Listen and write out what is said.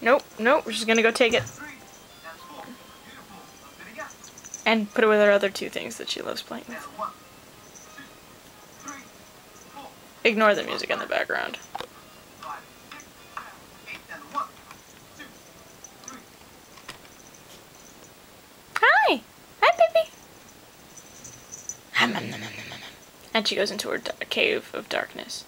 Nope, nope, we're just gonna go take it. And put it with her other two things that she loves playing with. Ignore the music in the background. Hi! Hi, baby! And she goes into her cave of darkness.